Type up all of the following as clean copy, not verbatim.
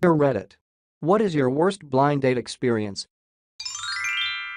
Dear Reddit. What is your worst blind date experience?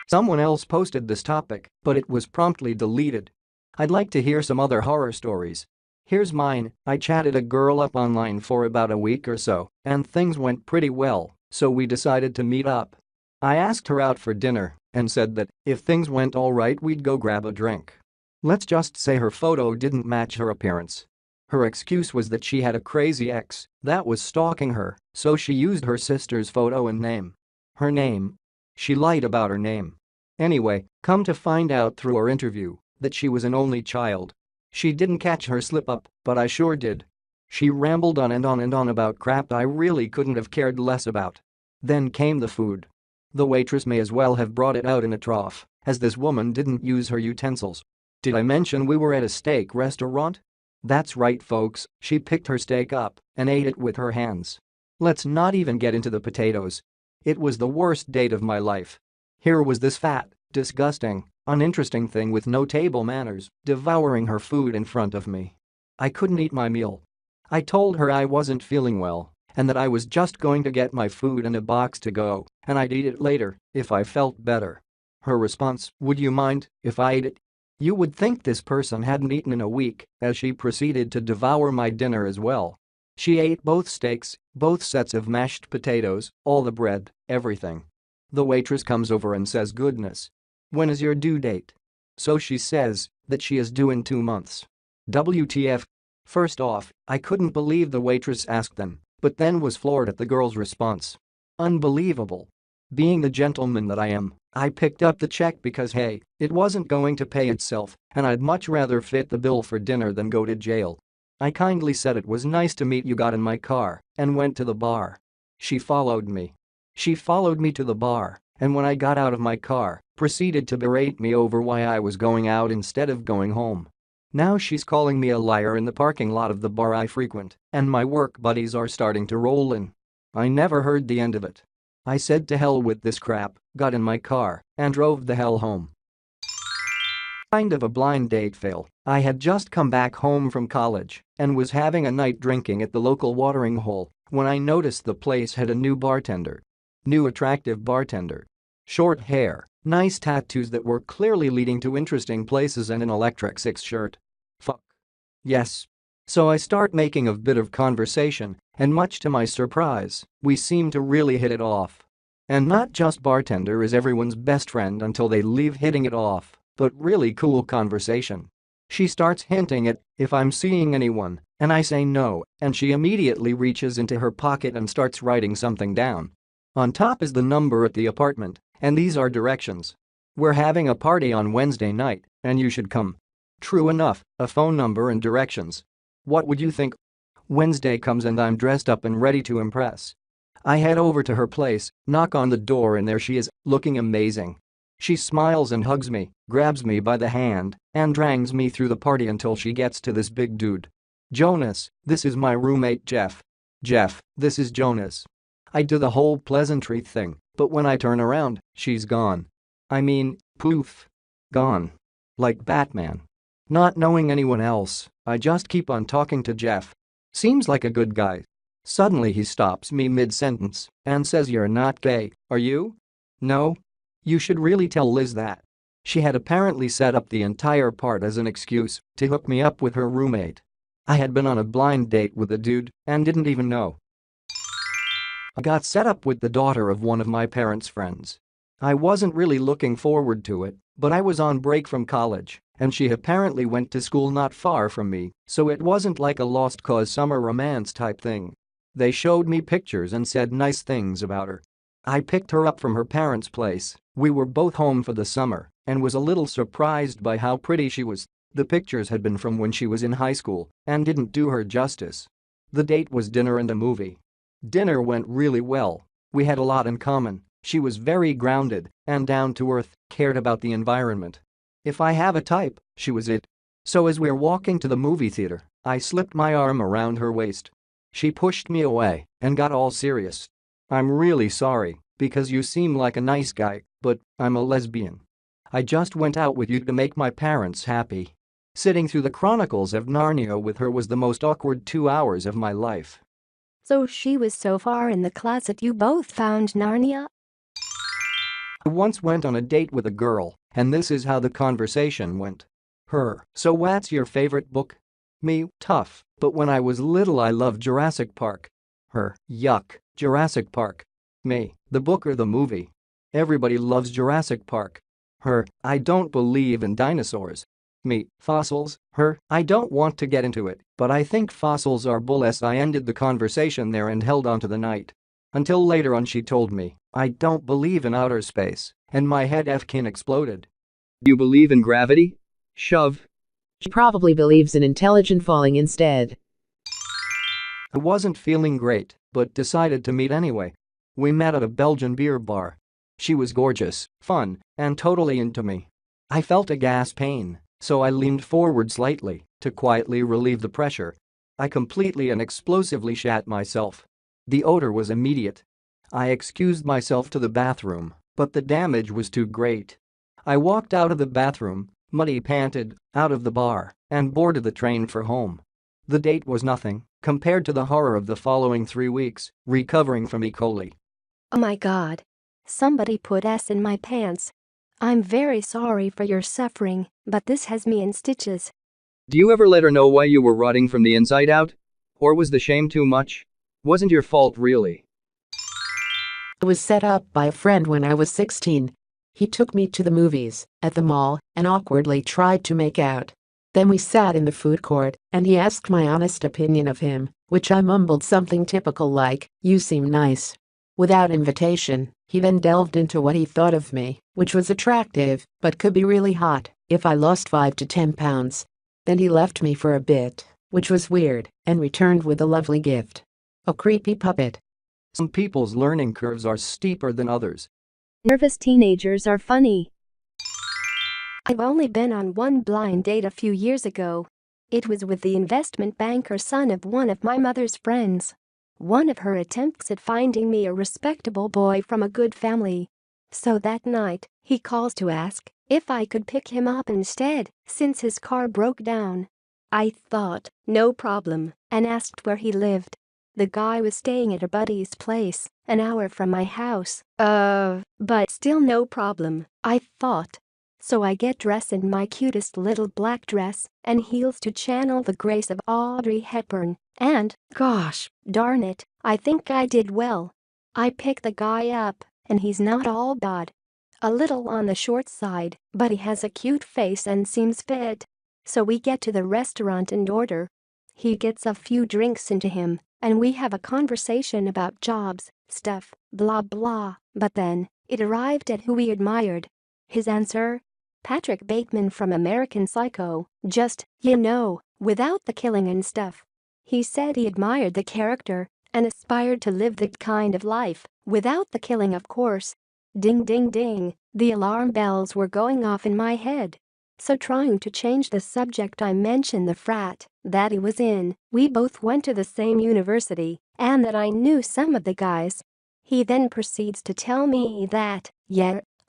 Someone else posted this topic, but it was promptly deleted. I'd like to hear some other horror stories. Here's mine. I chatted a girl up online for about a week or so, and things went pretty well, so we decided to meet up. I asked her out for dinner and said that if things went alright we'd go grab a drink. Let's just say her photo didn't match her appearance. Her excuse was that she had a crazy ex that was stalking her, so she used her sister's photo and name. Her name? She lied about her name. Anyway, come to find out through our interview that she was an only child. She didn't catch her slip-up, but I sure did. She rambled on and on and on about crap I really couldn't have cared less about. Then came the food. The waitress may as well have brought it out in a trough, as this woman didn't use her utensils. Did I mention we were at a steak restaurant? That's right folks, she picked her steak up and ate it with her hands. Let's not even get into the potatoes. It was the worst date of my life. Here was this fat, disgusting, uninteresting thing with no table manners, devouring her food in front of me. I couldn't eat my meal. I told her I wasn't feeling well and that I was just going to get my food in a box to go and I'd eat it later if I felt better. Her response, "Would you mind if I ate it?" You would think this person hadn't eaten in a week, as she proceeded to devour my dinner as well. She ate both steaks, both sets of mashed potatoes, all the bread, everything. The waitress comes over and says, "Goodness. When is your due date?" So she says that she is due in 2 months. WTF. First off, I couldn't believe the waitress asked them, but then was floored at the girl's response. Unbelievable. Being the gentleman that I am, I picked up the check because hey, it wasn't going to pay itself and I'd much rather fit the bill for dinner than go to jail. I kindly said it was nice to meet you, got in my car and went to the bar. She followed me. She followed me to the bar and when I got out of my car, proceeded to berate me over why I was going out instead of going home. Now she's calling me a liar in the parking lot of the bar I frequent and my work buddies are starting to roll in. I never heard the end of it. I said to hell with this crap, got in my car, and drove the hell home. Kind of a blind date fail. I had just come back home from college and was having a night drinking at the local watering hole when I noticed the place had a new bartender. New attractive bartender. Short hair, nice tattoos that were clearly leading to interesting places and an electric six shirt. Fuck. Yes. So I start making a bit of conversation and much to my surprise, we seem to really hit it off. And not just bartender is everyone's best friend until they leave hitting it off, but really cool conversation. She starts hinting at if I'm seeing anyone, and I say no, and she immediately reaches into her pocket and starts writing something down. On top is the number at the apartment, and these are directions. We're having a party on Wednesday night, and you should come. True enough, a phone number and directions. What would you think? Wednesday comes and I'm dressed up and ready to impress. I head over to her place, knock on the door and there she is, looking amazing. She smiles and hugs me, grabs me by the hand, and drags me through the party until she gets to this big dude. "Jonas, this is my roommate Jeff. Jeff, this is Jonas." I do the whole pleasantry thing, but when I turn around, she's gone. I mean, poof. Gone. Like Batman. Not knowing anyone else, I just keep on talking to Jeff. Seems like a good guy. Suddenly he stops me mid-sentence and says, "You're not gay, are you?" "No." "You should really tell Liz that." She had apparently set up the entire part as an excuse to hook me up with her roommate. I had been on a blind date with a dude and didn't even know. I got set up with the daughter of one of my parents' friends. I wasn't really looking forward to it, but I was on break from college and she apparently went to school not far from me, so it wasn't like a lost cause summer romance type thing. They showed me pictures and said nice things about her. I picked her up from her parents' place, we were both home for the summer, and was a little surprised by how pretty she was. The pictures had been from when she was in high school and didn't do her justice. The date was dinner and a movie. Dinner went really well. We had a lot in common. She was very grounded and down to earth, cared about the environment. If I have a type, she was it. So as we're walking to the movie theater, I slipped my arm around her waist. She pushed me away and got all serious. "I'm really sorry, because you seem like a nice guy, but I'm a lesbian. I just went out with you to make my parents happy." Sitting through the Chronicles of Narnia with her was the most awkward 2 hours of my life. So she was so far in the closet you both found Narnia? I once went on a date with a girl, and this is how the conversation went. Her, so what's your favorite book? Me, tough, but when I was little I loved Jurassic Park. Her, yuck, Jurassic Park. Me, the book or the movie? Everybody loves Jurassic Park. Her, I don't believe in dinosaurs. Me, fossils. Her, I don't want to get into it, but I think fossils are bull. I ended the conversation there and held on to the night. Until later on she told me, I don't believe in outer space, and my head fkin exploded. You believe in gravity? Shove. She probably believes in intelligent falling instead. I wasn't feeling great, but decided to meet anyway. We met at a Belgian beer bar. She was gorgeous, fun, and totally into me. I felt a gas pain, so I leaned forward slightly to quietly relieve the pressure. I completely and explosively shat myself. The odor was immediate. I excused myself to the bathroom, but the damage was too great. I walked out of the bathroom, muddy-panted, out of the bar, and boarded the train for home. The date was nothing compared to the horror of the following 3 weeks, recovering from E. coli. Oh my god. Somebody put S in my pants. I'm very sorry for your suffering, but this has me in stitches. Do you ever let her know why you were rotting from the inside out? Or was the shame too much? Wasn't your fault really? I was set up by a friend when I was 16. He took me to the movies at the mall and awkwardly tried to make out. Then we sat in the food court and he asked my honest opinion of him, which I mumbled something typical like, "You seem nice." Without invitation, he then delved into what he thought of me, which was attractive but could be really hot if I lost 5 to 10 pounds. Then he left me for a bit, which was weird, and returned with a lovely gift. A creepy puppet. Some people's learning curves are steeper than others. Nervous teenagers are funny. I've only been on one blind date a few years ago. It was with the investment banker son of one of my mother's friends. One of her attempts at finding me a respectable boy from a good family. So that night, he calls to ask if I could pick him up instead, since his car broke down. I thought, no problem, and asked where he lived. The guy was staying at a buddy's place, an hour from my house. But still no problem, I thought. So I get dressed in my cutest little black dress and heels to channel the grace of Audrey Hepburn, and, gosh darn it, I think I did well. I pick the guy up, and he's not all bad. A little on the short side, but he has a cute face and seems fit. So we get to the restaurant and order. He gets a few drinks into him, and we have a conversation about jobs, stuff, blah blah, but then, it arrived at who we admired. His answer? Patrick Bateman from American Psycho, just, without the killing and stuff. He said he admired the character and aspired to live that kind of life, without the killing of course. Ding ding ding, the alarm bells were going off in my head. So trying to change the subject I mentioned the frat that he was in, we both went to the same university, and that I knew some of the guys. He then proceeds to tell me that,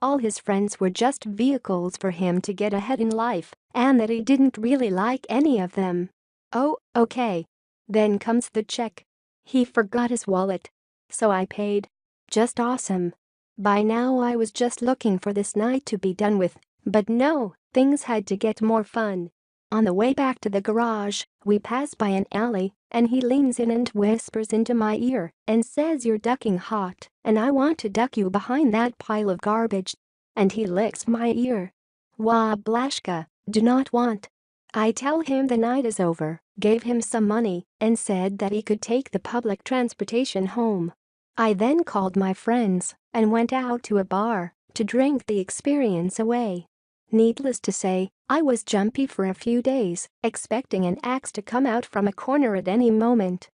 all his friends were just vehicles for him to get ahead in life, and that he didn't really like any of them. Oh, okay. Then comes the check. He forgot his wallet. So I paid. Just awesome. By now I was just looking for this night to be done with, but no, things had to get more fun. On the way back to the garage, we pass by an alley, and he leans in and whispers into my ear and says, "You're ducking hot, and I want to duck you behind that pile of garbage." And he licks my ear. Wah blashka, do not want. I tell him the night is over, gave him some money, and said that he could take the public transportation home. I then called my friends and went out to a bar to drink the experience away. Needless to say, I was jumpy for a few days, expecting an axe to come out from a corner at any moment.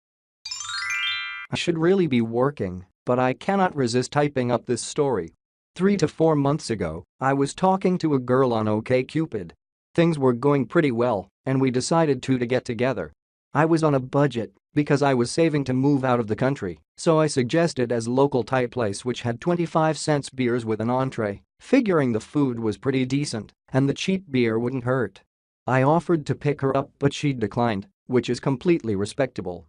I should really be working, but I cannot resist typing up this story. 3 to 4 months ago, I was talking to a girl on OkCupid. Things were going pretty well, and we decided to get together. I was on a budget because I was saving to move out of the country, so I suggested as local type place which had 25-cent beers with an entree, figuring the food was pretty decent and the cheap beer wouldn't hurt. I offered to pick her up but she declined, which is completely respectable.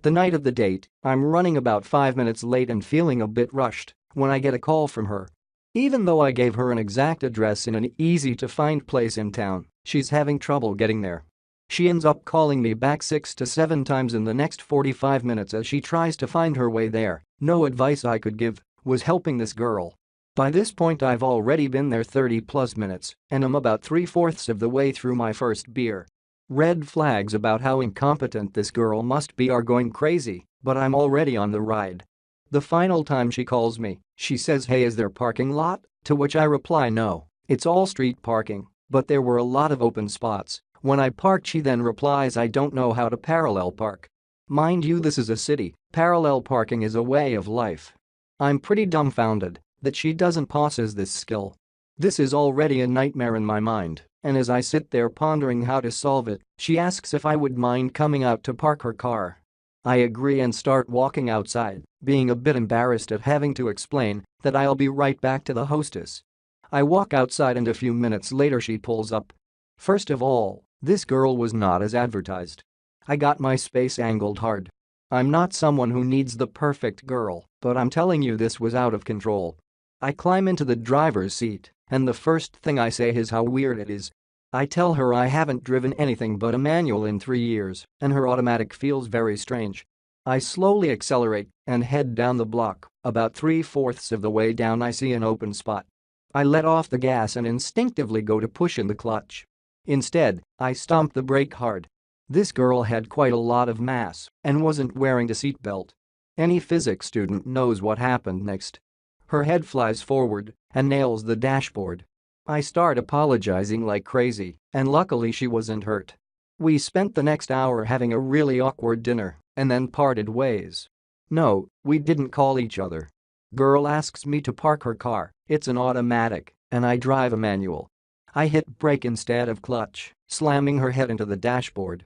The night of the date, I'm running about 5 minutes late and feeling a bit rushed when I get a call from her. Even though I gave her an exact address in an easy-to-find place in town, she's having trouble getting there. She ends up calling me back 6 to 7 times in the next 45 minutes as she tries to find her way there. No advice I could give was helping this girl. By this point I've already been there 30 plus minutes and I'm about 3/4 of the way through my first beer. Red flags about how incompetent this girl must be are going crazy, but I'm already on the ride. The final time she calls me, she says, "Hey, is there parking lot?" To which I reply, "No, it's all street parking, but there were a lot of open spots." When I parked, she then replies, "I don't know how to parallel park." Mind you, this is a city, parallel parking is a way of life. I'm pretty dumbfounded that she doesn't possess this skill. This is already a nightmare in my mind, and as I sit there pondering how to solve it, she asks if I would mind coming out to park her car. I agree and start walking outside, being a bit embarrassed at having to explain that I'll be right back to the hostess. I walk outside and a few minutes later she pulls up. First of all, this girl was not as advertised. I got my space angled hard. I'm not someone who needs the perfect girl, but I'm telling you this was out of control. I climb into the driver's seat, and the first thing I say is how weird it is. I tell her I haven't driven anything but a manual in 3 years, and her automatic feels very strange. I slowly accelerate and head down the block. About 3/4 of the way down I see an open spot. I let off the gas and instinctively go to push in the clutch. Instead, I stomp the brake hard. This girl had quite a lot of mass and wasn't wearing a seatbelt. Any physics student knows what happened next. Her head flies forward and nails the dashboard. I start apologizing like crazy, and luckily she wasn't hurt. We spent the next hour having a really awkward dinner and then parted ways. No, we didn't call each other. Girl asks me to park her car, it's an automatic, and I drive a manual. I hit brake instead of clutch, slamming her head into the dashboard.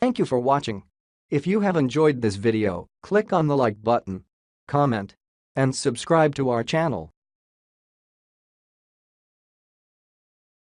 Thank you for watching. If you have enjoyed this video, click on the like button, comment, and subscribe to our channel.